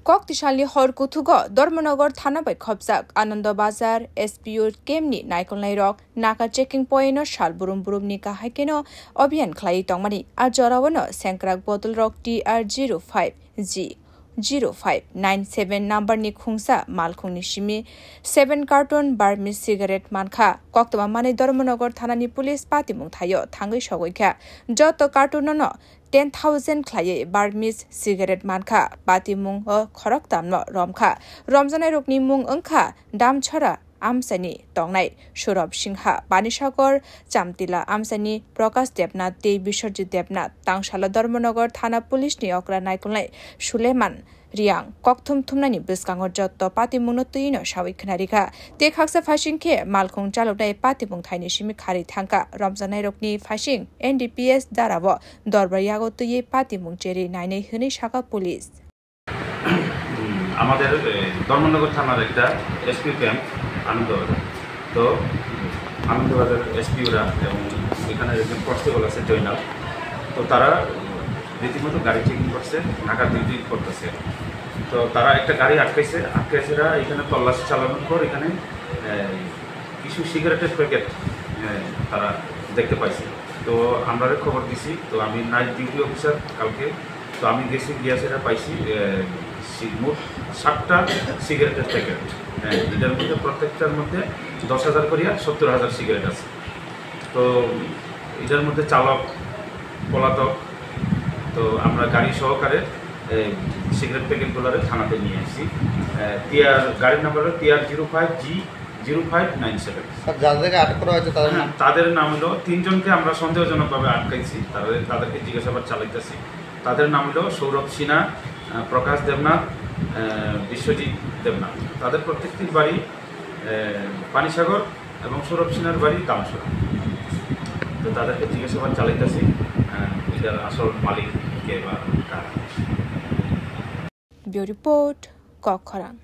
Koktishalni hor kutugo Dharmanagar Thana bai khobjak Ananda Bazar SPO kemni naikolnai rok naka checking point no shalburum burumni kahaikeno abhiyan khlai tongmani ar jorawano senkrak bottle rok TR05G 0597 number ni khungsa malkhungni shimi 7 carton Burmese cigarette mankha koktama mane Dharmanagar Thana ni police patimung thayo thangai sogoikha joto carton no 10,000 khlaye Burmese cigarette mankha patimung khorok tamno romkha romjanai rokni mung angkha damchara Amsani Tongnai Shurab Singha Banishagar Chamtila Amsani Prakash Debnath Te Bisharjit Debnath Tangshala Dharmanagar Thana Police ni okra naikolnai Suleman Riang Kokthum Thumnani Biskangor Jotto Patimungno Tuino Shawi Khnarika Te Khaksa Phashingke Malkhung Chaloknai Patimung Thaini Shimi Khari Thangka Ramjanai Rokni Phashing NDPS Darabo Dorbar Yago Tuye Patimung Cheri Nainei Huni Shaka Police আমাদের ধর্মনগর থানার একটা SP camp Anandabazar তো আনন্দবাজার এসপিওরা এবং এখানে একজন constable আছে জয়নাল তো তারা রীতিমতো গাড়ি চেকিং করছে নাকা ডিউটি করতেছে তো তারা একটা গাড়ি আটকাইছেরা এখানে তল্লাশি চালানোর পর এখানে কিছু সিগারেটের প্যাকেট তারা দেখতে পাইছে তো আমরা খবর দিছি তো আমি নাইট ডিউটি অফিসার কালকে তো আমি গেছি গিয়াছেরা পাইছি মোট 7টা সিগারেটের প্যাকেট এটার মধ্যে প্রত্যেকটার মধ্যে 10,000 করিয়া 70,000 সিগারেট আছে তো এটার মধ্যে চালক পলাতক তো আমরা গাড়ি সহকারে সিগারেট প্যাকেটগুলোরে থানাতে নিয়ে আসছি গাড়ির নাম্বার হলো TR05G 0597 যাদেরকে আটক করা হয়েছে তাদের নাম হলো 3 জনকে আমরা সন্দেহজনকভাবে আটকাইছি তাদেরকে জিজ্ঞাসাবাদ চালাইতেছি তাদের নাম হলো সৌরভ সিনহা প্রকাশ দেবনাথ বিশ্বজিৎ দেবনাথ তাদের প্রত্যেকটির বাড়ি পানিসাগর এবং সৌরভ সিনহার বাড়ি দামসরা তো তাদেরকে জিজ্ঞাসাবাদ চালাইতেছি এটার আসল মালিক কে বা কারা। Bureau report কক্ষরাং।